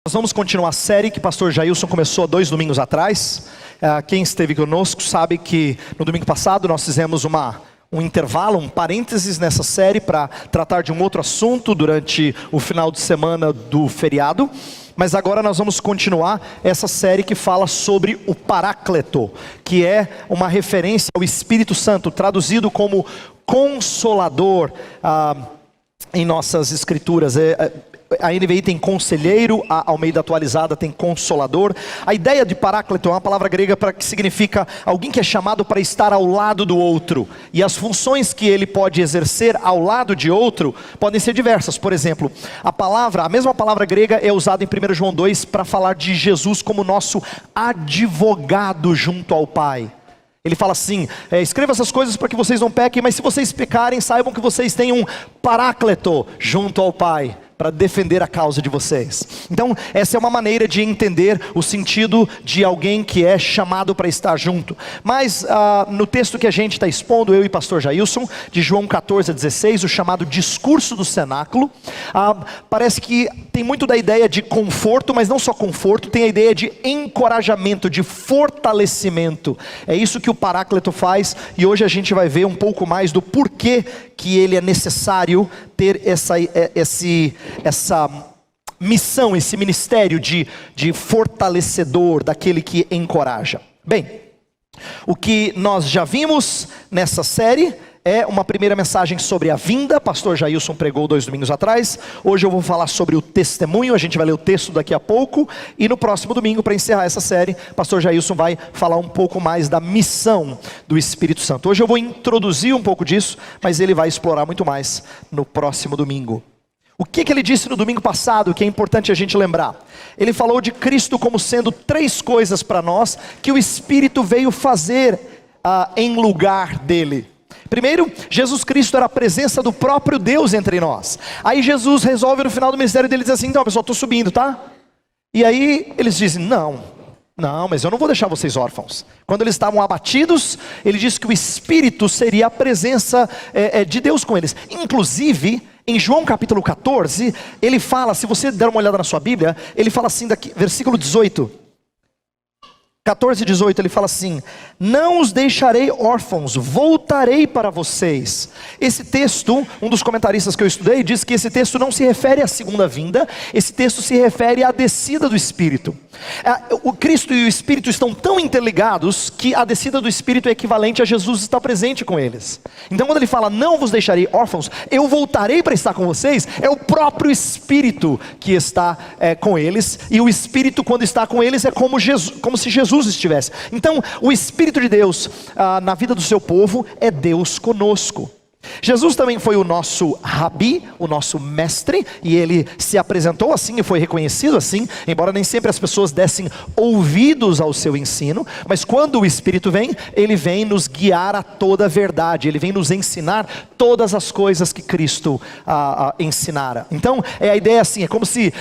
Nós vamos continuar a série que o pastor Jailson começou há 2 domingos atrás. Quem esteve conosco sabe que no domingo passado nós fizemos um intervalo, um parênteses nessa série para tratar de um outro assunto durante o final de semana do feriado. Mas agora nós vamos continuar essa série que fala sobre o Paráclito, que é uma referência ao Espírito Santo, traduzido como Consolador em nossas escrituras. A NVI tem conselheiro, a Almeida atualizada tem consolador. A ideia de Paráclito é uma palavra grega que significa alguém que é chamado para estar ao lado do outro. E as funções que ele pode exercer ao lado de outro podem ser diversas. Por exemplo, a mesma palavra grega é usada em 1 João 2 para falar de Jesus como nosso advogado junto ao Pai. Ele fala assim: escreva essas coisas para que vocês não pequem, mas se vocês pecarem, saibam que vocês têm um Paráclito junto ao Pai, para defender a causa de vocês. Então, essa é uma maneira de entender o sentido de alguém que é chamado para estar junto. Mas, no texto que a gente está expondo, eu e pastor Jailson, de João 14 a 16, o chamado discurso do cenáculo, parece que tem muito da ideia de conforto, mas não só conforto, tem a ideia de encorajamento, de fortalecimento. É isso que o Paráclito faz, e hoje a gente vai ver um pouco mais do porquê que ele é necessário ter essa missão, esse ministério de fortalecedor, daquele que encoraja. Bem, o que nós já vimos nessa série é uma primeira mensagem sobre a vinda. Pastor Jailson pregou 2 domingos atrás. Hoje eu vou falar sobre o testemunho. A gente vai ler o texto daqui a pouco. E no próximo domingo, para encerrar essa série, pastor Jailson vai falar um pouco mais da missão do Espírito Santo. Hoje eu vou introduzir um pouco disso, mas ele vai explorar muito mais no próximo domingo. O que ele disse no domingo passado, que é importante a gente lembrar? Ele falou de Cristo como sendo 3 coisas para nós, que o Espírito veio fazer em lugar dele. Primeiro, Jesus Cristo era a presença do próprio Deus entre nós. Aí Jesus resolve no final do ministério dele dizer assim: então pessoal, estou subindo, tá? E aí eles dizem: não, mas eu não vou deixar vocês órfãos. Quando eles estavam abatidos, ele disse que o Espírito seria a presença de Deus com eles. Inclusive, em João capítulo 14, ele fala, se você der uma olhada na sua Bíblia, ele fala assim, versículo 18. 14, 18, ele fala assim: não os deixarei órfãos, voltarei para vocês. Esse texto, um dos comentaristas que eu estudei, diz que esse texto não se refere à segunda vinda, esse texto se refere à descida do Espírito. O Cristo e o Espírito estão tão interligados, que a descida do Espírito é equivalente a Jesus estar presente com eles. Então quando ele fala, não vos deixarei órfãos, eu voltarei para estar com vocês, é o próprio Espírito que está com eles, e o Espírito quando está com eles é como se Jesus estivesse. Então o Espírito de Deus na vida do seu povo é Deus conosco. Jesus também foi o nosso rabi, o nosso mestre, e ele se apresentou assim e foi reconhecido assim, embora nem sempre as pessoas dessem ouvidos ao seu ensino, mas quando o Espírito vem, ele vem nos guiar a toda a verdade, ele vem nos ensinar todas as coisas que Cristo ensinara. Então a ideia assim, é como se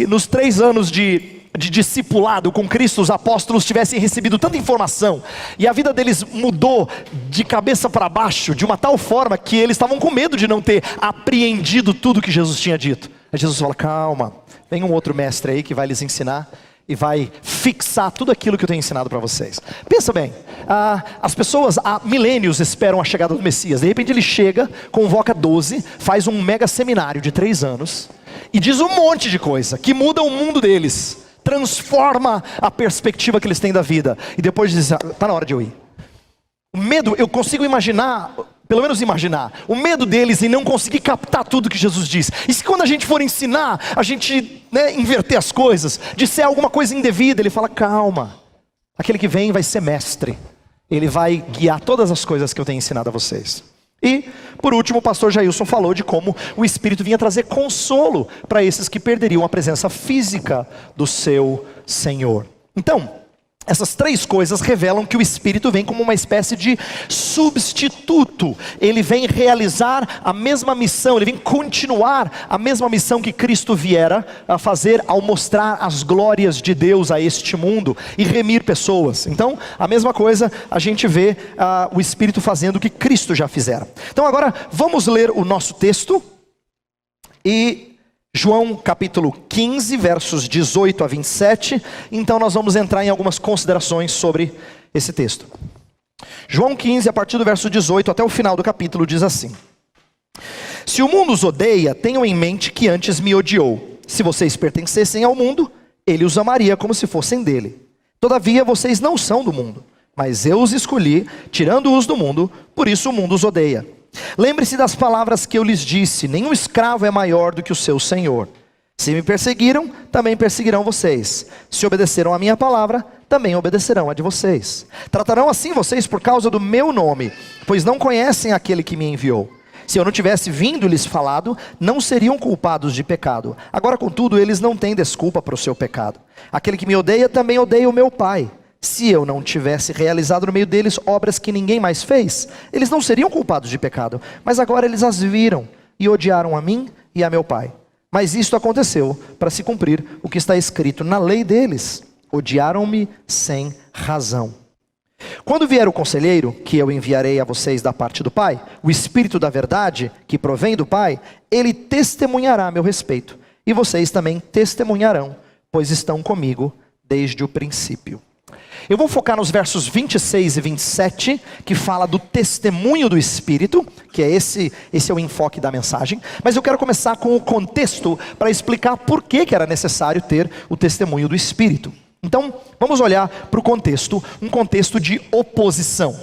nos 3 anos de discipulado com Cristo, os apóstolos tivessem recebido tanta informação, e a vida deles mudou de cabeça para baixo, de uma tal forma que eles estavam com medo de não ter apreendido tudo que Jesus tinha dito. Aí Jesus fala: calma, vem um outro mestre aí que vai lhes ensinar, e vai fixar tudo aquilo que eu tenho ensinado para vocês. Pensa bem, as pessoas há milênios esperam a chegada do Messias. De repente ele chega, convoca 12, faz um mega seminário de 3 anos, e diz um monte de coisa, que muda o mundo deles, transforma a perspectiva que eles têm da vida, e depois diz: está na hora de eu ir. O medo, eu consigo imaginar, pelo menos imaginar, o medo deles em não conseguir captar tudo que Jesus diz. E se quando a gente for ensinar, a gente inverter as coisas, disser alguma coisa indevida, ele fala: calma, aquele que vem vai ser mestre, ele vai guiar todas as coisas que eu tenho ensinado a vocês. E, por último, o pastor Jailson falou de como o Espírito vinha trazer consolo para esses que perderiam a presença física do seu Senhor. Então, essas 3 coisas revelam que o Espírito vem como uma espécie de substituto. Ele vem realizar a mesma missão, ele vem continuar a mesma missão que Cristo viera a fazer ao mostrar as glórias de Deus a este mundo e remir pessoas. Então, a mesma coisa a gente vê o Espírito fazendo o que Cristo já fizera. Então agora vamos ler o nosso texto e João capítulo 15, versos 18 a 27. Então nós vamos entrar em algumas considerações sobre esse texto. João 15, a partir do verso 18 até o final do capítulo, diz assim: Se o mundo os odeia, tenham em mente que antes me odiou. Se vocês pertencessem ao mundo, ele os amaria como se fossem dele. Todavia vocês não são do mundo, mas eu os escolhi, tirando-os do mundo, por isso o mundo os odeia. Lembre-se das palavras que eu lhes disse: nenhum escravo é maior do que o seu senhor. Se me perseguiram, também perseguirão vocês. Se obedeceram à minha palavra, também obedecerão a de vocês. Tratarão assim vocês por causa do meu nome, pois não conhecem aquele que me enviou. Se eu não tivesse vindo e lhes falado, não seriam culpados de pecado. Agora, contudo, eles não têm desculpa para o seu pecado. Aquele que me odeia também odeia o meu Pai. Se eu não tivesse realizado no meio deles obras que ninguém mais fez, eles não seriam culpados de pecado. Mas agora eles as viram e odiaram a mim e a meu Pai. Mas isto aconteceu para se cumprir o que está escrito na lei deles: odiaram-me sem razão. Quando vier o conselheiro, que eu enviarei a vocês da parte do Pai, o Espírito da verdade, que provém do Pai, ele testemunhará a meu respeito. E vocês também testemunharão, pois estão comigo desde o princípio. Eu vou focar nos versos 26 e 27, que fala do testemunho do Espírito, que é esse é o enfoque da mensagem. Mas eu quero começar com o contexto, para explicar por que era necessário ter o testemunho do Espírito. Então, vamos olhar para o contexto, um contexto de oposição.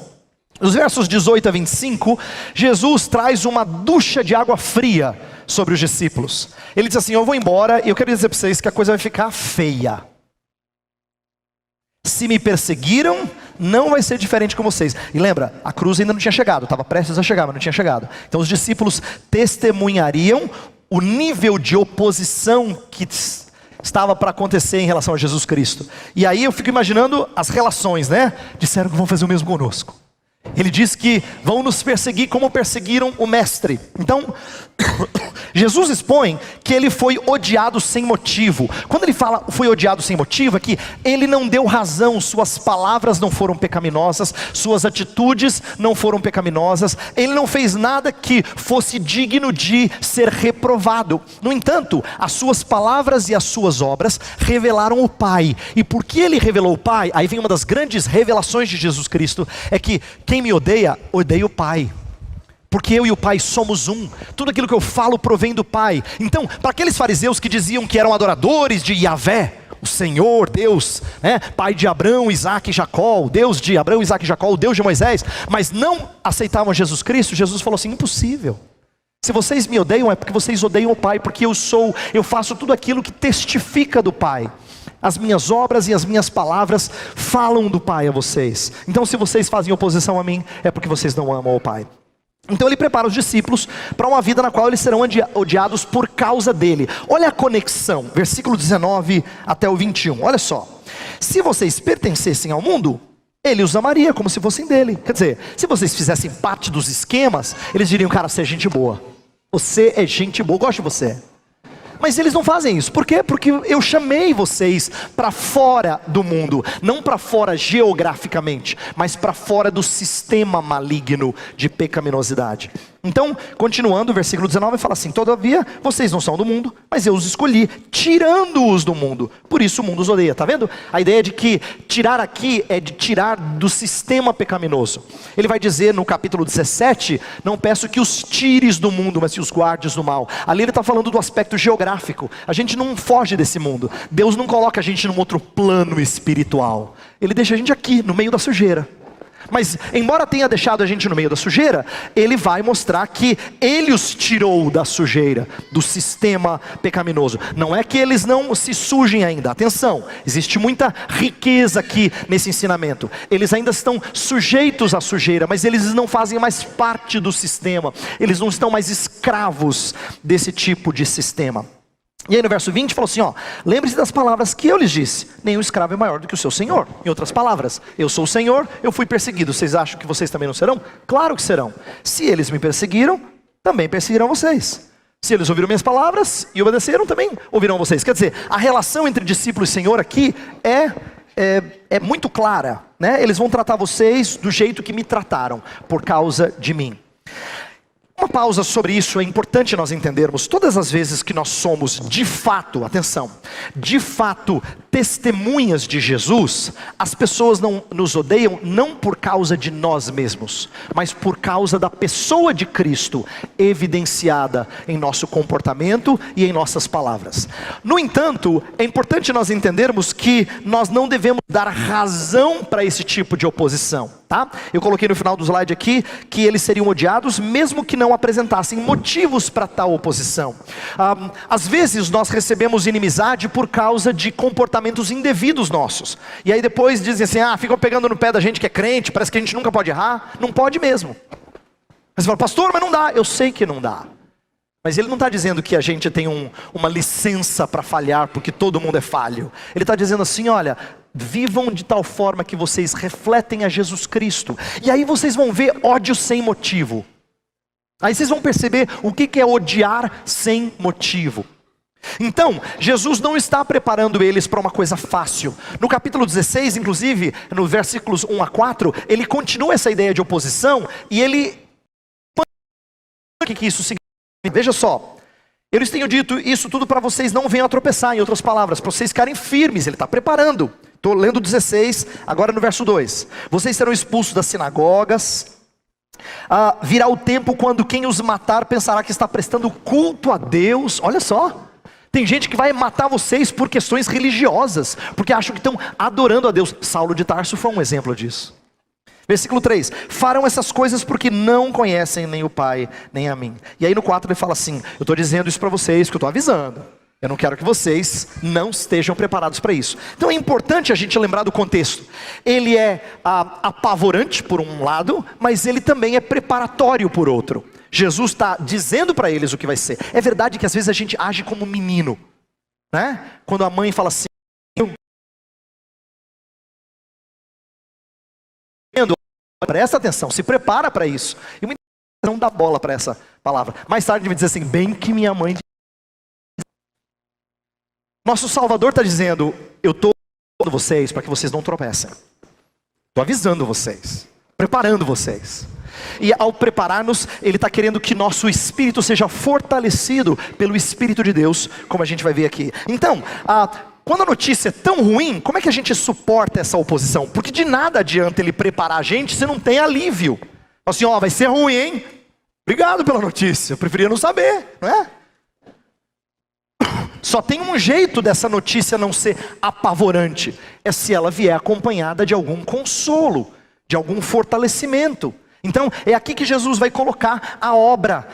Nos versos 18 a 25, Jesus traz uma ducha de água fria sobre os discípulos. Ele diz assim: eu vou embora e eu quero dizer para vocês que a coisa vai ficar feia. Se me perseguiram, não vai ser diferente com vocês. E lembra, a cruz ainda não tinha chegado, estava prestes a chegar, mas não tinha chegado. Então os discípulos testemunhariam o nível de oposição que estava para acontecer em relação a Jesus Cristo. E aí eu fico imaginando as relações, né? Disseram que vão fazer o mesmo conosco. Ele diz que vão nos perseguir como perseguiram o mestre. Então, Jesus expõe que ele foi odiado sem motivo. Quando ele fala foi odiado sem motivo, é que ele não deu razão, suas palavras não foram pecaminosas, suas atitudes não foram pecaminosas, ele não fez nada que fosse digno de ser reprovado. No entanto, as suas palavras e as suas obras revelaram o Pai. E porque ele revelou o Pai, aí vem uma das grandes revelações de Jesus Cristo, é que quem me odeia, odeia o Pai. Porque eu e o Pai somos um. Tudo aquilo que eu falo provém do Pai. Então, para aqueles fariseus que diziam que eram adoradores de Yahvé, o Senhor, Deus, né, Pai de Abraão, Isaac e Jacó, o Deus de Abraão, Isaac e Jacó, o Deus de Moisés, mas não aceitavam Jesus Cristo, Jesus falou assim: impossível. Se vocês me odeiam é porque vocês odeiam o Pai, porque eu faço tudo aquilo que testifica do Pai. As minhas obras e as minhas palavras falam do Pai a vocês. Então se vocês fazem oposição a mim, é porque vocês não amam o Pai. Então ele prepara os discípulos para uma vida na qual eles serão odiados por causa dele. Olha a conexão, versículo 19 até o 21, olha só. Se vocês pertencessem ao mundo, ele os amaria como se fossem dele. Quer dizer, se vocês fizessem parte dos esquemas, eles diriam: cara, você é gente boa. Você é gente boa, eu gosto de você. Mas eles não fazem isso. Por quê? Porque eu chamei vocês para fora do mundo. Não para fora geograficamente, mas para fora do sistema maligno de pecaminosidade. Então, continuando, o versículo 19 fala assim: todavia, vocês não são do mundo, mas eu os escolhi, tirando-os do mundo. Por isso o mundo os odeia. Está vendo? A ideia de que tirar aqui é de tirar do sistema pecaminoso. Ele vai dizer no capítulo 17: não peço que os tires do mundo, mas que os guardes do mal. Ali ele está falando do aspecto geográfico. A gente não foge desse mundo. Deus não coloca a gente num outro plano espiritual. Ele deixa a gente aqui, no meio da sujeira. Mas, embora tenha deixado a gente no meio da sujeira, ele vai mostrar que ele os tirou da sujeira, do sistema pecaminoso. Não é que eles não se sujem ainda. Atenção, existe muita riqueza aqui nesse ensinamento. Eles ainda estão sujeitos à sujeira, mas eles não fazem mais parte do sistema. Eles não estão mais escravos desse tipo de sistema. E aí no verso 20 falou assim: lembre-se das palavras que eu lhes disse: nenhum escravo é maior do que o seu senhor. Em outras palavras, eu sou o Senhor, eu fui perseguido. Vocês acham que vocês também não serão? Claro que serão. Se eles me perseguiram, também perseguirão vocês. Se eles ouviram minhas palavras e obedeceram, também ouvirão vocês. Quer dizer, a relação entre discípulo e Senhor aqui é muito clara, né? Eles vão tratar vocês do jeito que me trataram, por causa de mim. Uma pausa sobre isso, é importante nós entendermos. Todas as vezes que nós somos de fato, atenção, de fato testemunhas de Jesus, as pessoas não nos odeiam não por causa de nós mesmos, mas por causa da pessoa de Cristo evidenciada em nosso comportamento e em nossas palavras. No entanto, é importante nós entendermos que nós não devemos dar razão para esse tipo de oposição, tá? Eu coloquei no final do slide aqui que eles seriam odiados mesmo que não apresentassem motivos para tal oposição. Às vezes nós recebemos inimizade por causa de comportamentos indevidos nossos, e aí depois dizem assim, ficam pegando no pé da gente que é crente, parece que a gente nunca pode errar. Não pode mesmo. Mas você fala, pastor, mas não dá. Eu sei que não dá, mas ele não está dizendo que a gente tem uma licença para falhar, porque todo mundo é falho. Ele está dizendo assim, olha, vivam de tal forma que vocês refletem a Jesus Cristo, e aí vocês vão ver ódio sem motivo. Aí vocês vão perceber o que é odiar sem motivo. Então, Jesus não está preparando eles para uma coisa fácil. No capítulo 16, inclusive, no versículos 1 a 4, ele continua essa ideia de oposição, e ele... O que isso significa? Veja só, eu lhes tenho dito isso tudo para vocês não venham a tropeçar, em outras palavras, para vocês ficarem firmes. Ele está preparando. Estou lendo 16, agora no verso 2. Vocês serão expulsos das sinagogas. Virá o tempo quando quem os matar pensará que está prestando culto a Deus. Olha só, tem gente que vai matar vocês por questões religiosas, porque acham que estão adorando a Deus. Saulo de Tarso foi um exemplo disso. Versículo 3, farão essas coisas porque não conhecem nem o Pai, nem a mim. E aí no 4 ele fala assim, eu estou dizendo isso para vocês, que eu estou avisando. Eu não quero que vocês não estejam preparados para isso. Então é importante a gente lembrar do contexto. Ele é apavorante por um lado, mas ele também é preparatório por outro. Jesus está dizendo para eles o que vai ser. É verdade que às vezes a gente age como menino, né? Quando a mãe fala assim, presta atenção, se prepara para isso. E muitas vezes não dá bola para essa palavra. Mais tarde ele vai dizer assim, bem que minha mãe... Nosso Salvador está dizendo, eu estou avisando vocês para que vocês não tropecem. Estou avisando vocês, preparando vocês. E ao preparar-nos, Ele está querendo que nosso espírito seja fortalecido pelo Espírito de Deus, como a gente vai ver aqui. Então, quando a notícia é tão ruim, como é que a gente suporta essa oposição? Porque de nada adianta Ele preparar a gente se não tem alívio. Assim, vai ser ruim, hein? Obrigado pela notícia, eu preferia não saber, não é? Só tem um jeito dessa notícia não ser apavorante, é se ela vier acompanhada de algum consolo, de algum fortalecimento. Então é aqui que Jesus vai colocar a obra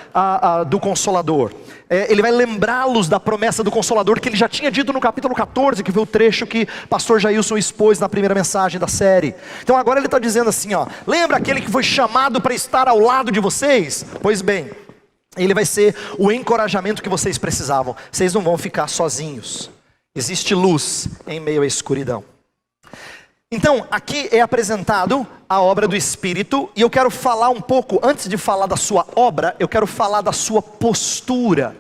do Consolador. Ele vai lembrá-los da promessa do Consolador que ele já tinha dito no capítulo 14, que foi o trecho que pastor Jailson expôs na primeira mensagem da série. Então agora ele está dizendo assim, lembra aquele que foi chamado para estar ao lado de vocês? Pois bem, ele vai ser o encorajamento que vocês precisavam. Vocês não vão ficar sozinhos. Existe luz em meio à escuridão. Então, aqui é apresentado a obra do Espírito. E eu quero falar um pouco, antes de falar da sua obra, eu quero falar da sua postura.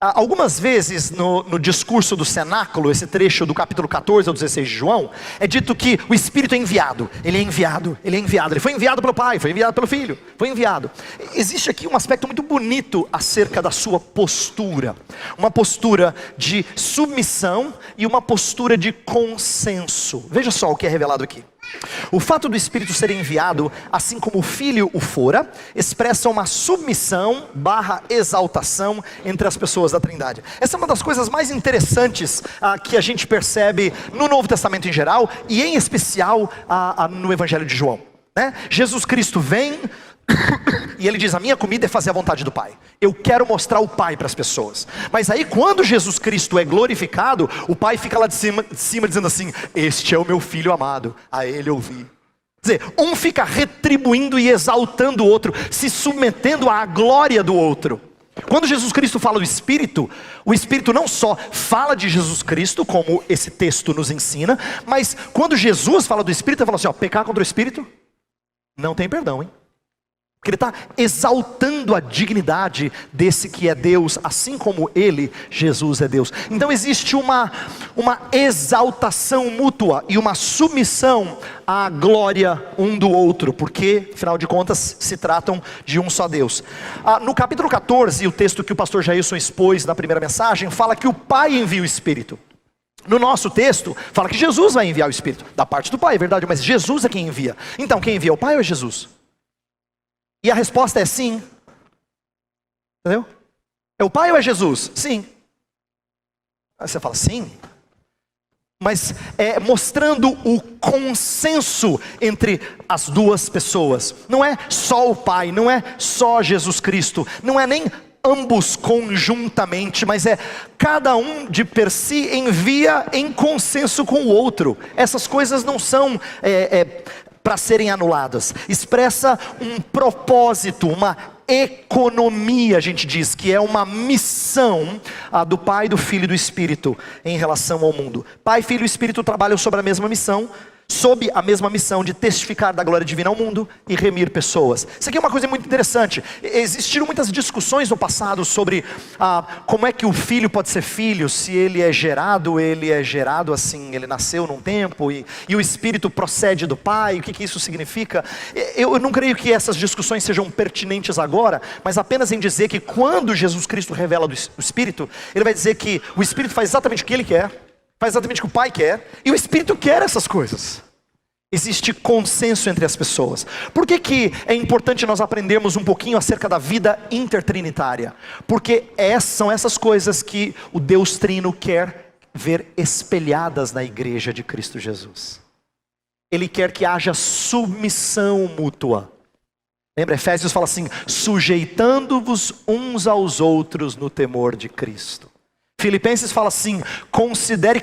Algumas vezes no discurso do cenáculo, esse trecho do capítulo 14 ao 16 de João, é dito que o Espírito é enviado. Ele é enviado, ele é enviado. Ele foi enviado pelo Pai, foi enviado pelo Filho, foi enviado. Existe aqui um aspecto muito bonito acerca da sua postura. Uma postura de submissão e uma postura de consenso. Veja só o que é revelado aqui. O fato do Espírito ser enviado, assim como o Filho o fora, expressa uma submissão / exaltação entre as pessoas da Trindade. Essa é uma das coisas mais interessantes que a gente percebe no Novo Testamento em geral, e em especial no Evangelho de João, né? Jesus Cristo vem e ele diz, a minha comida é fazer a vontade do Pai. Eu quero mostrar o Pai para as pessoas. Mas aí quando Jesus Cristo é glorificado, o Pai fica lá de cima dizendo assim, este é o meu Filho amado, a ele ouvi. Quer dizer, um fica retribuindo e exaltando o outro, se submetendo à glória do outro. Quando Jesus Cristo fala do Espírito, o Espírito não só fala de Jesus Cristo, como esse texto nos ensina, mas quando Jesus fala do Espírito, ele fala assim, pecar contra o Espírito, não tem perdão, hein? Porque ele está exaltando a dignidade desse que é Deus, assim como ele, Jesus, é Deus. Então existe uma exaltação mútua e uma submissão à glória um do outro, porque, afinal de contas, se tratam de um só Deus. No capítulo 14, o texto que o pastor Jailson expôs na primeira mensagem, fala que o Pai envia o Espírito. No nosso texto, fala que Jesus vai enviar o Espírito, da parte do Pai, é verdade, mas Jesus é quem envia. Então, quem envia é o Pai ou é Jesus? E a resposta é sim. Entendeu? É o Pai ou é Jesus? Sim. Aí você fala, sim? Mas é mostrando o consenso entre as duas pessoas. Não é só o Pai, não é só Jesus Cristo, não é nem ambos conjuntamente, mas é cada um de per si envia em consenso com o outro. Essas coisas não são para serem anuladas. Expressa um propósito, uma economia, a gente diz, que é uma missão do Pai, do Filho e do Espírito em relação ao mundo. Pai, Filho e Espírito trabalham sobre a mesma missão, sob a mesma missão de testificar da glória divina ao mundo e remir pessoas. Isso aqui é uma coisa muito interessante. Existiram muitas discussões no passado sobre como é que o filho pode ser filho, se ele é gerado assim, ele nasceu num tempo e o Espírito procede do Pai, o que isso significa. Eu não creio que essas discussões sejam pertinentes agora, mas apenas em dizer que quando Jesus Cristo revela o Espírito, ele vai dizer que o Espírito faz exatamente o que ele quer, faz exatamente o que o Pai quer, e o Espírito quer essas coisas. Existe consenso entre as pessoas. Por que é importante nós aprendermos um pouquinho acerca da vida intertrinitária? Porque são essas coisas que o Deus Trino quer ver espelhadas na igreja de Cristo Jesus. Ele quer que haja submissão mútua. Lembra, Efésios fala assim, sujeitando-vos uns aos outros no temor de Cristo. Filipenses fala assim,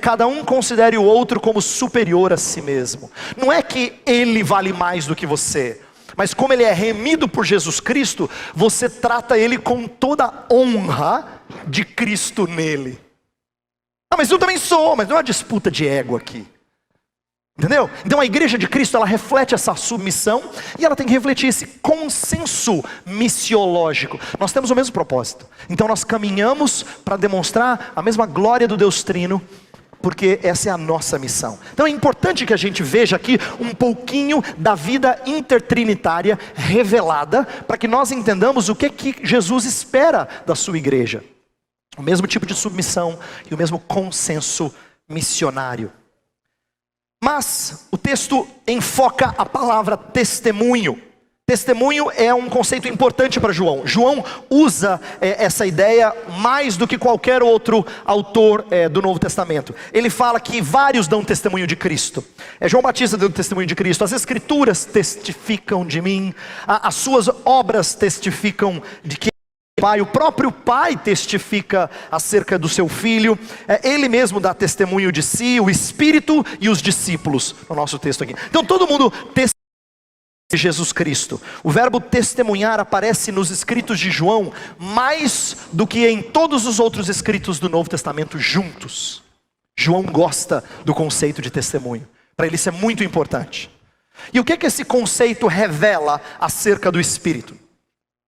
cada um considere o outro como superior a si mesmo. Não é que ele vale mais do que você, mas como ele é remido por Jesus Cristo, você trata ele com toda a honra de Cristo nele. Mas eu também sou, mas não é uma disputa de ego aqui. Entendeu? Então a igreja de Cristo, ela reflete essa submissão e ela tem que refletir esse consenso missiológico. Nós temos o mesmo propósito. Então nós caminhamos para demonstrar a mesma glória do Deus Trino, porque essa é a nossa missão. Então é importante que a gente veja aqui um pouquinho da vida intertrinitária revelada, para que nós entendamos o que Jesus espera da sua igreja. O mesmo tipo de submissão e o mesmo consenso missionário. Mas o texto enfoca a palavra testemunho. Testemunho é um conceito importante para João. João usa essa ideia mais do que qualquer outro autor do Novo Testamento. Ele fala que vários dão testemunho de Cristo. João Batista deu testemunho de Cristo. As Escrituras testificam de mim. As suas obras testificam de que Pai, o próprio Pai testifica acerca do seu Filho, Ele mesmo dá testemunho de si, o Espírito e os discípulos, no nosso texto aqui. Então todo mundo testemunha de Jesus Cristo. O verbo testemunhar aparece nos escritos de João, mais do que em todos os outros escritos do Novo Testamento juntos. João gosta do conceito de testemunho, para ele isso é muito importante. E o que esse conceito revela acerca do Espírito?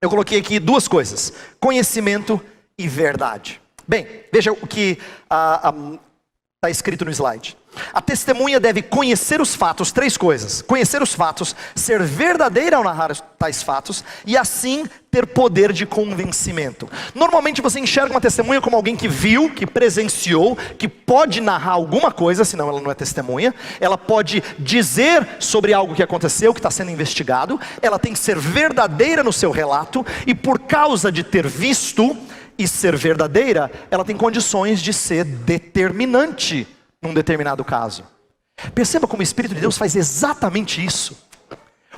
Eu coloquei aqui duas coisas, conhecimento e verdade. Bem, veja o que está escrito no slide. A testemunha deve conhecer os fatos, três coisas. Conhecer os fatos, ser verdadeira ao narrar tais fatos e assim ter poder de convencimento. Normalmente você enxerga uma testemunha como alguém que viu, que presenciou, que pode narrar alguma coisa, senão ela não é testemunha. Ela pode dizer sobre algo que aconteceu, que está sendo investigado. Ela tem que ser verdadeira no seu relato e por causa de ter visto e ser verdadeira, ela tem condições de ser determinante num determinado caso. Perceba como o Espírito de Deus faz exatamente isso.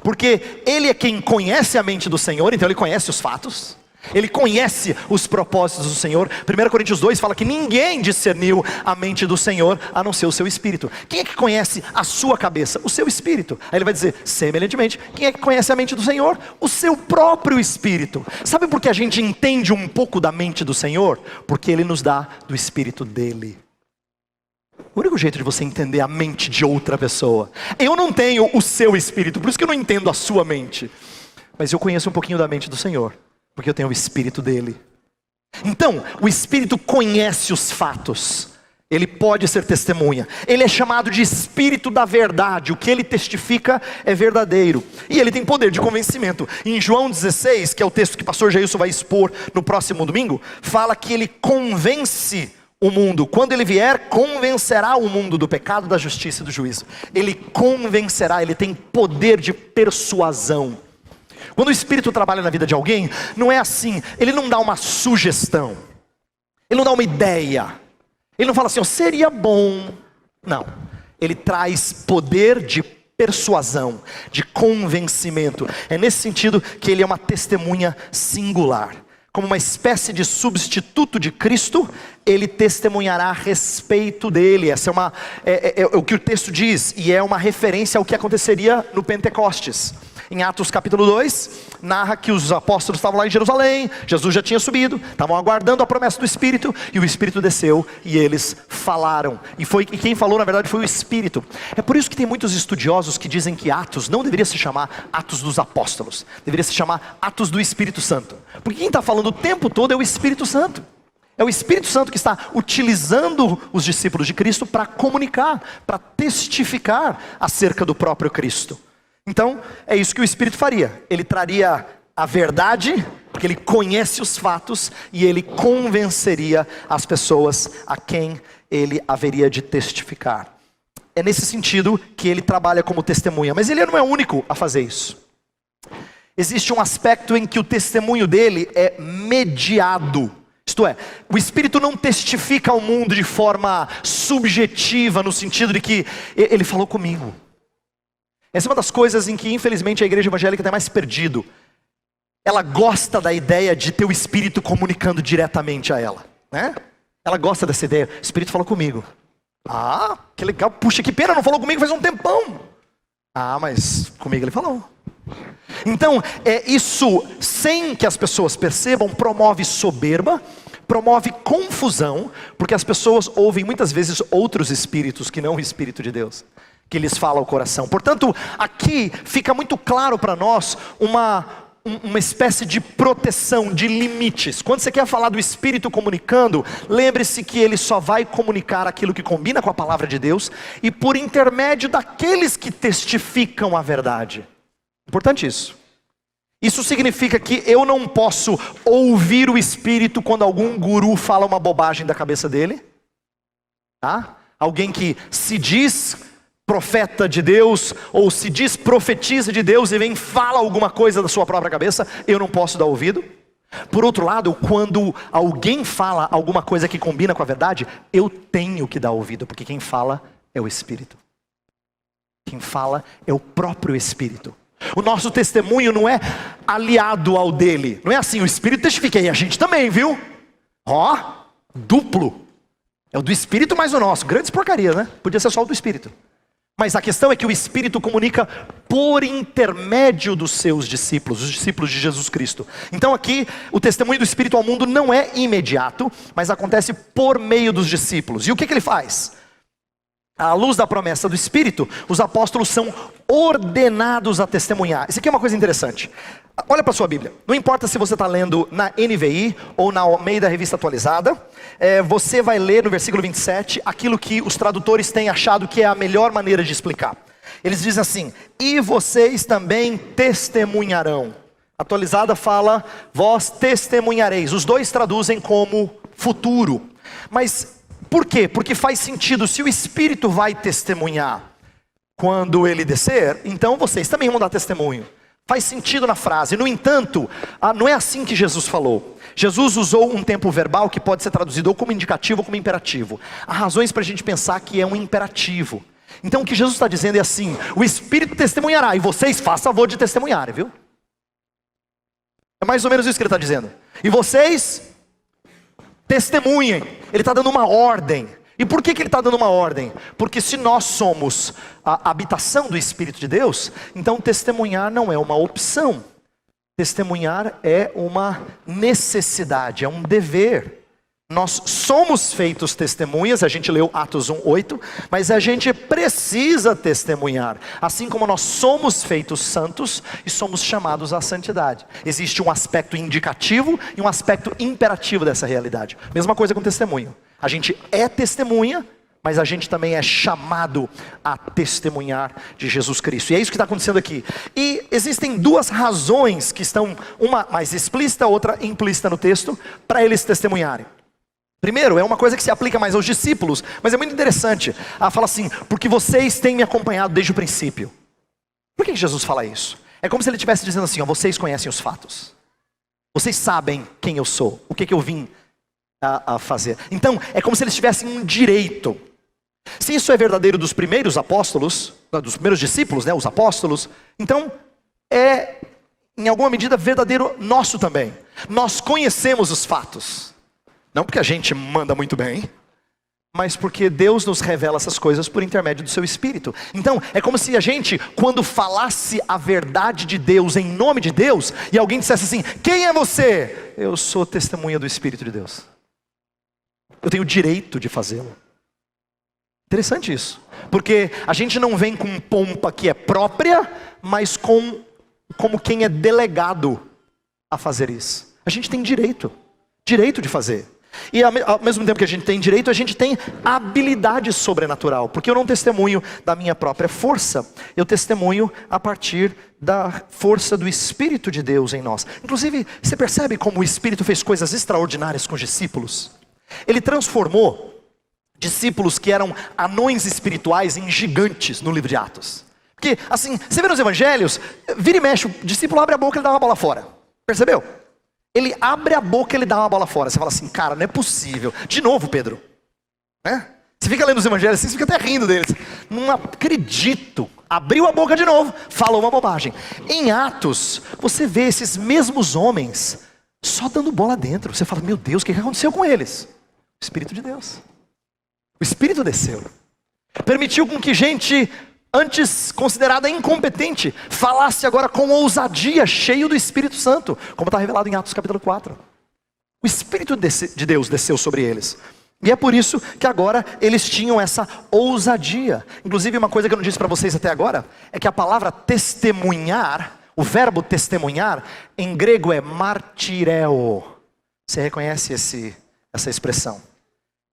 Porque Ele é quem conhece a mente do Senhor, então Ele conhece os fatos. Ele conhece os propósitos do Senhor. 1 Coríntios 2 fala que ninguém discerniu a mente do Senhor, a não ser o seu Espírito. Quem é que conhece a sua cabeça? O seu Espírito. Aí ele vai dizer, semelhantemente, quem é que conhece a mente do Senhor? O seu próprio Espírito. Sabe por que a gente entende um pouco da mente do Senhor? Porque Ele nos dá do Espírito dEle. O único jeito de você entender a mente de outra pessoa. Eu não tenho o seu espírito, por isso que eu não entendo a sua mente. Mas eu conheço um pouquinho da mente do Senhor, porque eu tenho o Espírito dele. Então, o Espírito conhece os fatos. Ele pode ser testemunha. Ele é chamado de Espírito da verdade. O que ele testifica é verdadeiro. E ele tem poder de convencimento. Em João 16, que é o texto que o pastor Jailson vai expor no próximo domingo, fala que ele convence o mundo. Quando ele vier, convencerá o mundo do pecado, da justiça e do juízo. Ele convencerá, ele tem poder de persuasão. Quando o Espírito trabalha na vida de alguém, não é assim. Ele não dá uma sugestão. Ele não dá uma ideia. Ele não fala assim, seria bom. Não. Ele traz poder de persuasão, de convencimento. É nesse sentido que ele é uma testemunha singular. Como uma espécie de substituto de Cristo, ele testemunhará a respeito dele. Essa é o que o texto diz, e é uma referência ao que aconteceria no Pentecostes. Em Atos capítulo 2, narra que os apóstolos estavam lá em Jerusalém, Jesus já tinha subido, estavam aguardando a promessa do Espírito, e o Espírito desceu, e eles falaram. E quem falou na verdade foi o Espírito. É por isso que tem muitos estudiosos que dizem que Atos não deveria se chamar Atos dos Apóstolos, deveria se chamar Atos do Espírito Santo. Porque quem está falando o tempo todo é o Espírito Santo. É o Espírito Santo que está utilizando os discípulos de Cristo para comunicar, para testificar acerca do próprio Cristo. Então, é isso que o Espírito faria. Ele traria a verdade, porque ele conhece os fatos, e ele convenceria as pessoas a quem ele haveria de testificar. É nesse sentido que ele trabalha como testemunha, mas ele não é o único a fazer isso. Existe um aspecto em que o testemunho dele é mediado. Isto é, o Espírito não testifica ao mundo de forma subjetiva, no sentido de que ele falou comigo. Essa é uma das coisas em que infelizmente a igreja evangélica está mais perdido. Ela gosta da ideia de ter o Espírito comunicando diretamente a ela, né? Ela gosta dessa ideia, o Espírito falou comigo. Ah, que legal, puxa, que pena, não falou comigo faz um tempão. Ah, mas comigo ele falou. Então, isso, sem que as pessoas percebam, promove soberba, promove confusão, porque as pessoas ouvem muitas vezes outros espíritos que não o Espírito de Deus, que lhes fala ao coração. Portanto, aqui fica muito claro para nós uma espécie de proteção, de limites. Quando você quer falar do Espírito comunicando, lembre-se que ele só vai comunicar aquilo que combina com a palavra de Deus, e por intermédio daqueles que testificam a verdade. Importante isso. Isso significa que eu não posso ouvir o Espírito quando algum guru fala uma bobagem da cabeça dele. Tá? Alguém que se diz profeta de Deus, ou se diz profetiza de Deus e vem fala alguma coisa da sua própria cabeça, eu não posso dar ouvido. Por outro lado, quando alguém fala alguma coisa que combina com a verdade, eu tenho que dar ouvido, porque quem fala é o Espírito. Quem fala é o próprio Espírito. O nosso testemunho não é aliado ao dele. Não é assim, o Espírito testifica, e a gente também, viu? Duplo. É o do Espírito mais o nosso. Grandes porcarias, né? Podia ser só o do Espírito. Mas a questão é que o Espírito comunica por intermédio dos seus discípulos, os discípulos de Jesus Cristo. Então aqui, o testemunho do Espírito ao mundo não é imediato, mas acontece por meio dos discípulos. E o que ele faz? À luz da promessa do Espírito, os apóstolos são ordenados a testemunhar. Isso aqui é uma coisa interessante. Olha para a sua Bíblia. Não importa se você está lendo na NVI ou na Almeida Revista Atualizada, você vai ler no versículo 27 aquilo que os tradutores têm achado que é a melhor maneira de explicar. Eles dizem assim: e vocês também testemunharão. Atualizada fala, vós testemunhareis. Os dois traduzem como futuro. Mas por quê? Porque faz sentido. Se o Espírito vai testemunhar quando ele descer, então vocês também vão dar testemunho. Faz sentido na frase. No entanto, não é assim que Jesus falou. Jesus usou um tempo verbal que pode ser traduzido ou como indicativo ou como imperativo. Há razões para a gente pensar que é um imperativo. Então o que Jesus está dizendo é assim: o Espírito testemunhará, e vocês façam favor de testemunharem, viu? É mais ou menos isso que ele está dizendo. E vocês testemunhem. Ele está dando uma ordem. E por que ele está dando uma ordem? Porque se nós somos a habitação do Espírito de Deus, então testemunhar não é uma opção. Testemunhar é uma necessidade, é um dever. Nós somos feitos testemunhas, a gente leu Atos 1:8, mas a gente precisa testemunhar, assim como nós somos feitos santos e somos chamados à santidade. Existe um aspecto indicativo e um aspecto imperativo dessa realidade. Mesma coisa com testemunho. A gente é testemunha, mas a gente também é chamado a testemunhar de Jesus Cristo. E é isso que está acontecendo aqui. E existem duas razões que estão, uma mais explícita, outra implícita no texto, para eles testemunharem. Primeiro, é uma coisa que se aplica mais aos discípulos, mas é muito interessante. Fala assim, porque vocês têm me acompanhado desde o princípio. Por que Jesus fala isso? É como se ele estivesse dizendo assim, ó, vocês conhecem os fatos. Vocês sabem quem eu sou, o que eu vim a fazer. Então, é como se eles tivessem um direito. Se isso é verdadeiro dos primeiros apóstolos, dos primeiros discípulos, né, os apóstolos, então é, em alguma medida, verdadeiro nosso também. Nós conhecemos os fatos. Não porque a gente manda muito bem, mas porque Deus nos revela essas coisas por intermédio do seu Espírito. Então, é como se a gente, quando falasse a verdade de Deus, em nome de Deus, e alguém dissesse assim, quem é você? Eu sou testemunha do Espírito de Deus. Eu tenho o direito de fazê-lo. Interessante isso. Porque a gente não vem com pompa que é própria, mas como quem é delegado a fazer isso. A gente tem direito de fazer. E ao mesmo tempo que a gente tem direito, a gente tem habilidade sobrenatural. Porque eu não testemunho da minha própria força. Eu testemunho a partir da força do Espírito de Deus em nós. Inclusive, você percebe como o Espírito fez coisas extraordinárias com os discípulos? Ele transformou discípulos que eram anões espirituais em gigantes no livro de Atos. Porque assim, você vê nos evangelhos, vira e mexe, o discípulo abre a boca e ele dá uma bola fora. Percebeu? Ele abre a boca e ele dá uma bola fora. Você fala assim, cara, não é possível. De novo, Pedro. Né? Você fica lendo os evangelhos assim, você fica até rindo deles. Não acredito. Abriu a boca de novo, falou uma bobagem. Em Atos, você vê esses mesmos homens só dando bola dentro. Você fala, meu Deus, o que aconteceu com eles? O Espírito de Deus. O Espírito desceu. Permitiu com que gente antes considerada incompetente falasse agora com ousadia, cheio do Espírito Santo, como está revelado em Atos capítulo 4. O Espírito de Deus desceu sobre eles. E é por isso que agora eles tinham essa ousadia. Inclusive uma coisa que eu não disse para vocês até agora, é que a palavra testemunhar, o verbo testemunhar, em grego é martireo. Você reconhece essa expressão?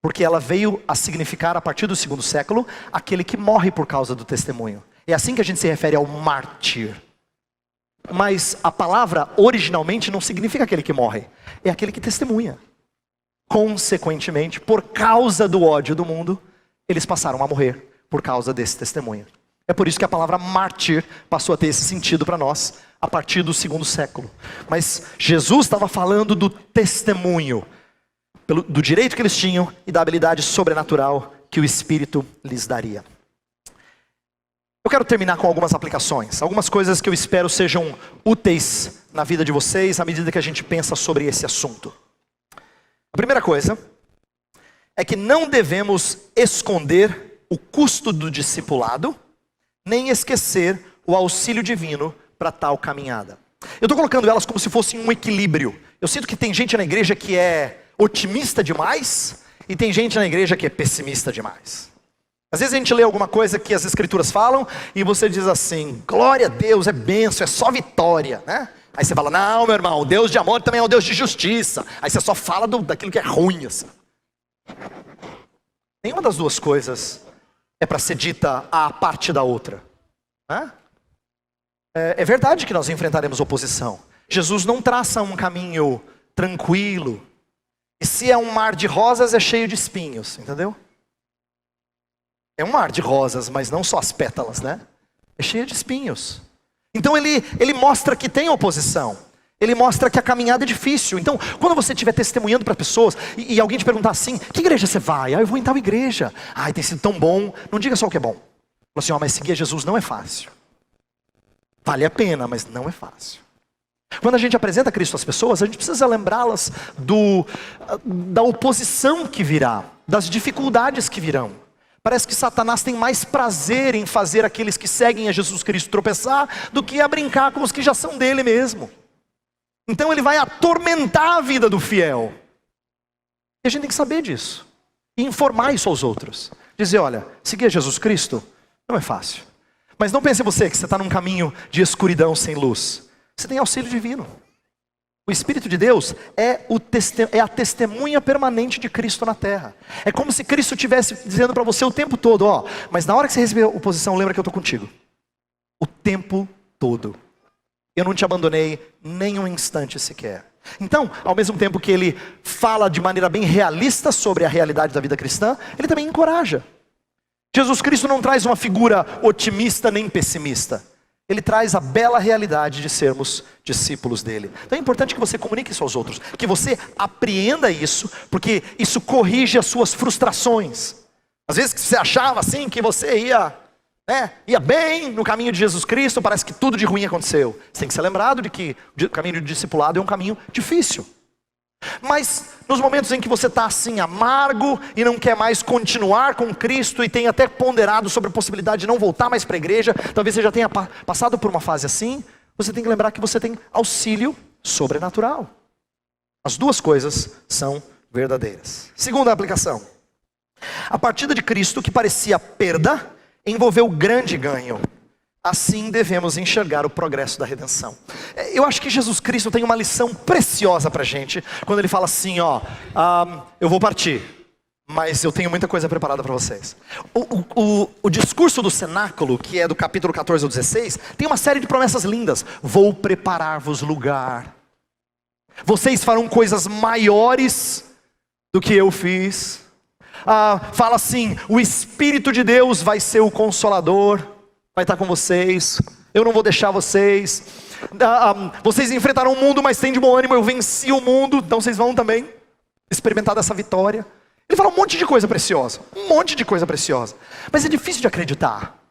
Porque ela veio a significar, a partir do 2º século, aquele que morre por causa do testemunho. É assim que a gente se refere ao mártir. Mas a palavra originalmente não significa aquele que morre, é aquele que testemunha. Consequentemente, por causa do ódio do mundo, eles passaram a morrer por causa desse testemunho. É por isso que a palavra mártir passou a ter esse sentido para nós, a partir do 2º século. Mas Jesus estava falando do testemunho, do direito que eles tinham e da habilidade sobrenatural que o Espírito lhes daria. Eu quero terminar com algumas aplicações, algumas coisas que eu espero sejam úteis na vida de vocês à medida que a gente pensa sobre esse assunto. A primeira coisa é que não devemos esconder o custo do discipulado, nem esquecer o auxílio divino para tal caminhada. Eu estou colocando elas como se fossem um equilíbrio. Eu sinto que tem gente na igreja que é otimista demais e tem gente na igreja que é pessimista demais. Às vezes a gente lê alguma coisa que as escrituras falam e você diz assim, glória a Deus, é bênção, é só vitória, né? Aí você fala, não meu irmão, o Deus de amor também é o Deus de justiça. Aí você só fala daquilo que é ruim assim. Nenhuma das duas coisas é para ser dita à parte da outra, né? É verdade que nós enfrentaremos oposição. Jesus não traça um caminho tranquilo. E se é um mar de rosas, é cheio de espinhos, entendeu? É um mar de rosas, mas não só as pétalas, né? É cheio de espinhos. Então ele mostra que tem oposição. Ele mostra que a caminhada é difícil. Então, quando você estiver testemunhando para pessoas, e alguém te perguntar assim, que igreja você vai? Eu vou em tal igreja. Tem sido tão bom. Não diga só o que é bom. Fala assim, mas seguir a Jesus não é fácil. Vale a pena, mas não é fácil. Quando a gente apresenta Cristo às pessoas, a gente precisa lembrá-las da oposição que virá, das dificuldades que virão. Parece que Satanás tem mais prazer em fazer aqueles que seguem a Jesus Cristo tropeçar do que a brincar com os que já são dele mesmo. Então ele vai atormentar a vida do fiel. E a gente tem que saber disso. E informar isso aos outros. Dizer, olha, seguir Jesus Cristo não é fácil. Mas não pense você que você está num caminho de escuridão sem luz. Você tem auxílio divino. O Espírito de Deus é a testemunha permanente de Cristo na terra. É como se Cristo estivesse dizendo para você o tempo todo, ó, mas na hora que você receber oposição, lembra que eu estou contigo. O tempo todo. Eu não te abandonei nem um instante sequer. Então, ao mesmo tempo que ele fala de maneira bem realista sobre a realidade da vida cristã, ele também encoraja. Jesus Cristo não traz uma figura otimista nem pessimista. Ele traz a bela realidade de sermos discípulos dele. Então é importante que você comunique isso aos outros, que você apreenda isso, porque isso corrige as suas frustrações. Às vezes que você achava assim que você ia bem no caminho de Jesus Cristo, parece que tudo de ruim aconteceu. Você tem que ser lembrado de que o caminho do discipulado é um caminho difícil. Mas nos momentos em que você está assim amargo e não quer mais continuar com Cristo e tem até ponderado sobre a possibilidade de não voltar mais para a igreja, talvez você já tenha passado por uma fase assim, você tem que lembrar que você tem auxílio sobrenatural. As duas coisas são verdadeiras. Segunda aplicação. A partida de Cristo, que parecia perda, envolveu grande ganho. Assim devemos enxergar o progresso da redenção. Eu acho que Jesus Cristo tem uma lição preciosa para a gente, quando ele fala assim, eu vou partir, mas eu tenho muita coisa preparada para vocês. O discurso do cenáculo, que é do capítulo 14 ao 16, tem uma série de promessas lindas. Vou preparar-vos lugar. Vocês farão coisas maiores do que eu fiz. Fala assim, o Espírito de Deus vai ser o Consolador. Vai estar com vocês, eu não vou deixar vocês. Vocês enfrentarão o mundo, mas tem de bom ânimo, eu venci o mundo. Então vocês vão também experimentar dessa vitória. Ele fala um monte de coisa preciosa, mas é difícil de acreditar.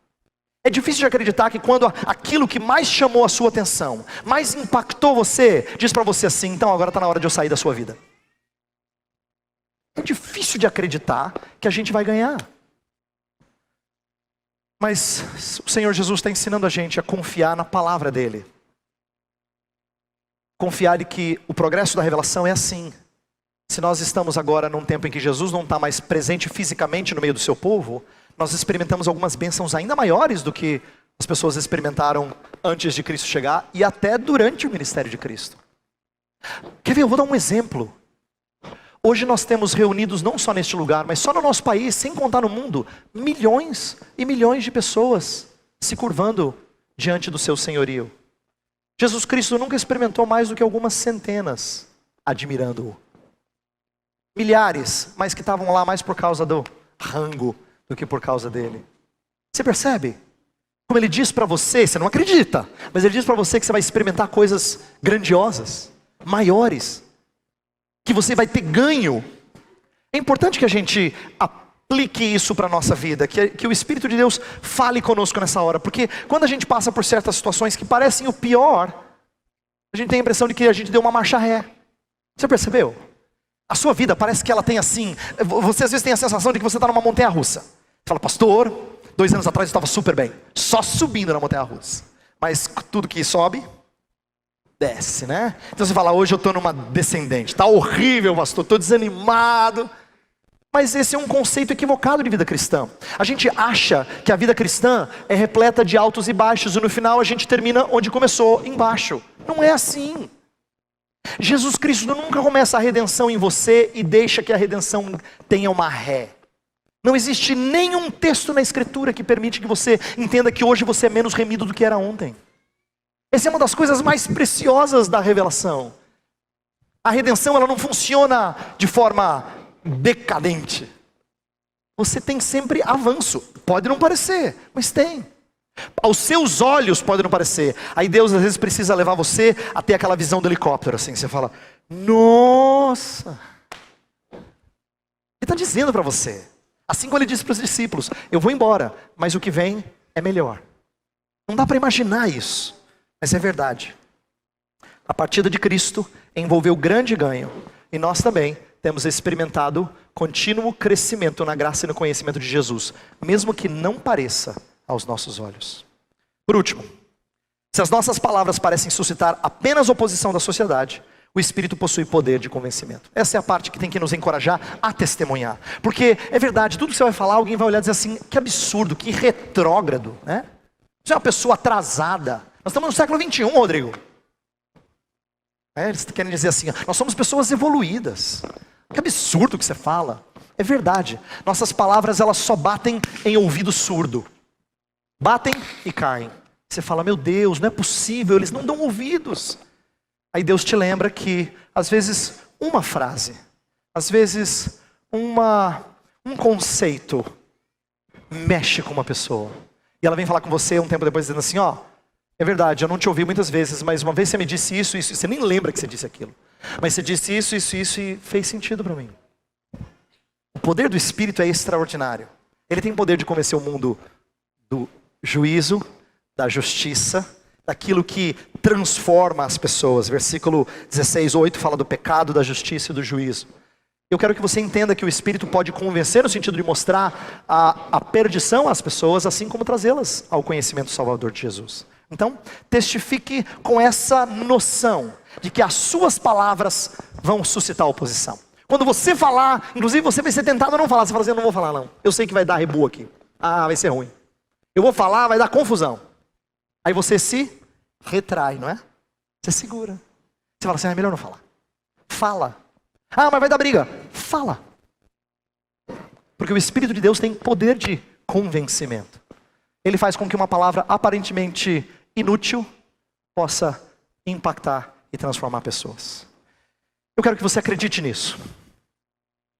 É difícil de acreditar que quando aquilo que mais chamou a sua atenção, mais impactou você, diz para você assim, então agora está na hora de eu sair da sua vida. É difícil de acreditar que a gente vai ganhar. Mas o Senhor Jesus está ensinando a gente a confiar na palavra dEle. Confiar de que o progresso da revelação é assim. Se nós estamos agora num tempo em que Jesus não está mais presente fisicamente no meio do seu povo, nós experimentamos algumas bênçãos ainda maiores do que as pessoas experimentaram antes de Cristo chegar e até durante o ministério de Cristo. Quer ver? Eu vou dar um exemplo. Hoje nós temos reunidos não só neste lugar, mas só no nosso país, sem contar no mundo, milhões e milhões de pessoas se curvando diante do seu senhorio. Jesus Cristo nunca experimentou mais do que algumas centenas admirando-o. Milhares, mas que estavam lá mais por causa do rango do que por causa dele. Você percebe? Como ele diz para você, você não acredita, mas ele diz para você que você vai experimentar coisas grandiosas, maiores, que você vai ter ganho. É importante que a gente aplique isso para a nossa vida, que o Espírito de Deus fale conosco nessa hora, porque quando a gente passa por certas situações que parecem o pior, a gente tem a impressão de que a gente deu uma marcha ré. Você percebeu? A sua vida parece que ela tem assim, você às vezes tem a sensação de que você está numa montanha russa. Você fala, pastor, 2 anos atrás eu estava super bem, só subindo na montanha russa, mas tudo que sobe desce, né? Então você fala, hoje eu estou numa descendente, está horrível, pastor, estou desanimado. Mas esse é um conceito equivocado de vida cristã. A gente acha que a vida cristã é repleta de altos e baixos, e no final a gente termina onde começou, embaixo. Não é assim. Jesus Cristo nunca começa a redenção em você e deixa que a redenção tenha uma ré. Não existe nenhum texto na Escritura que permite que você entenda que hoje você é menos remido do que era ontem. Essa é uma das coisas mais preciosas da revelação. A redenção, ela não funciona de forma decadente. Você tem sempre avanço. Pode não parecer, mas tem. Aos seus olhos pode não parecer. Aí Deus às vezes precisa levar você a ter aquela visão do helicóptero, assim. Você fala, nossa. Ele está dizendo para você. Assim como ele disse para os discípulos, eu vou embora, mas o que vem é melhor. Não dá para imaginar isso. Mas é verdade. A partida de Cristo envolveu grande ganho. E nós também temos experimentado contínuo crescimento na graça e no conhecimento de Jesus. Mesmo que não pareça aos nossos olhos. Por último, se as nossas palavras parecem suscitar apenas oposição da sociedade, O Espírito possui poder de convencimento. Essa é a parte que tem que nos encorajar a testemunhar. Porque é verdade, tudo que você vai falar, alguém vai olhar e dizer assim, que absurdo, que retrógrado, né? Você é uma pessoa atrasada. Nós estamos no século XXI, Rodrigo. Eles querem dizer assim, nós somos pessoas evoluídas. Que absurdo que você fala. É verdade, nossas palavras elas só batem em ouvido surdo. Batem e caem. Você fala, meu Deus, não é possível, eles não dão ouvidos. Aí Deus te lembra que, às vezes, uma frase, às vezes, um conceito, mexe com uma pessoa. E ela vem falar com você um tempo depois, dizendo assim, ó, é verdade, eu não te ouvi muitas vezes, mas uma vez você me disse isso, isso, você nem lembra que você disse aquilo. Mas você disse isso, isso, isso, e fez sentido para mim. O poder do Espírito é extraordinário. Ele tem poder de convencer o mundo do juízo, da justiça, daquilo que transforma as pessoas. Versículo 16:8 fala do pecado, da justiça e do juízo. Eu quero que você entenda que o Espírito pode convencer no sentido de mostrar a perdição às pessoas, assim como trazê-las ao conhecimento salvador de Jesus. Então, testifique com essa noção de que as suas palavras vão suscitar oposição. Quando você falar, inclusive você vai ser tentado a não falar, você fala assim, eu não vou falar não. Eu sei que vai dar rebu aqui. Vai ser ruim. Eu vou falar, vai dar confusão. Aí você se retrai, não é? Você segura. Você fala assim, é melhor não falar. Fala. Mas vai dar briga. Fala. Porque o Espírito de Deus tem poder de convencimento. Ele faz com que uma palavra aparentemente inútil possa impactar e transformar pessoas. Eu quero que você acredite nisso.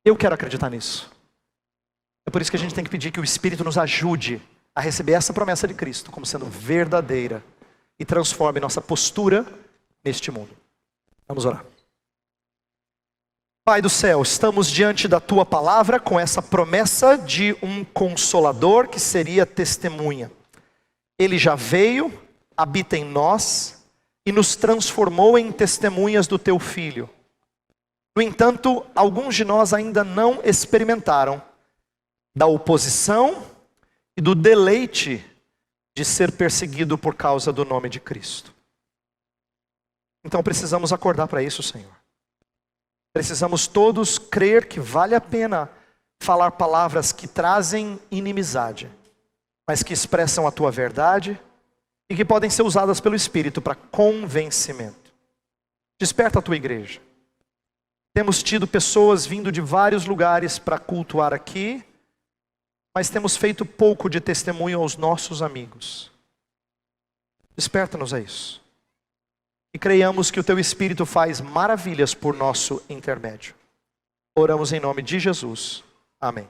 Eu quero acreditar nisso. É por isso que a gente tem que pedir que o Espírito nos ajude a receber essa promessa de Cristo como sendo verdadeira e transforme nossa postura neste mundo. Vamos orar. Pai do céu, estamos diante da Tua palavra com essa promessa de um Consolador que seria testemunha. Ele já veio, habita em nós e nos transformou em testemunhas do Teu Filho. No entanto, alguns de nós ainda não experimentaram da oposição e do deleite de ser perseguido por causa do nome de Cristo. Então precisamos acordar para isso, Senhor. Precisamos todos crer que vale a pena falar palavras que trazem inimizade, mas que expressam a Tua verdade e que podem ser usadas pelo Espírito para convencimento. Desperta a Tua igreja. Temos tido pessoas vindo de vários lugares para cultuar aqui, mas temos feito pouco de testemunho aos nossos amigos. Desperta-nos a isso. E creiamos que o Teu Espírito faz maravilhas por nosso intermédio. Oramos em nome de Jesus. Amém.